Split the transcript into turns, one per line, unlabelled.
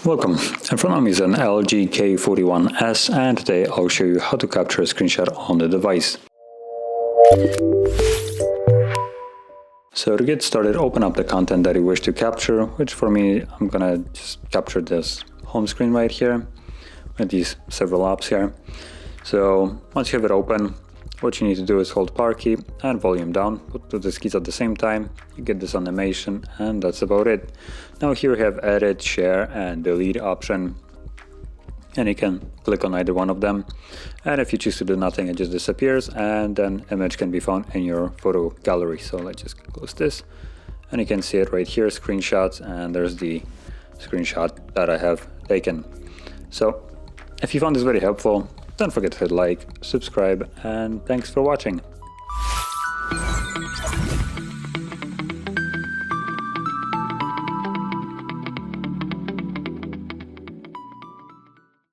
Welcome, in front of me is an LG K41s, and today I'll show you how to capture a screenshot on the device. So to get started, open up the content that you wish to capture, which for me, I'm gonna just capture this home screen right here with these several apps here. So once you have it open, what you need to do is hold power key and volume down, put these keys at the same time, you get this animation, and that's about it. Now here we have edit, share and delete option, and you can click on either one of them, and if you choose to do nothing, it just disappears, and then image can be found in your photo gallery. So let's just close this, and you can see it right here, screenshots, and there's the screenshot that I have taken. So if you found this very helpful, don't forget to hit like, subscribe, and thanks for watching.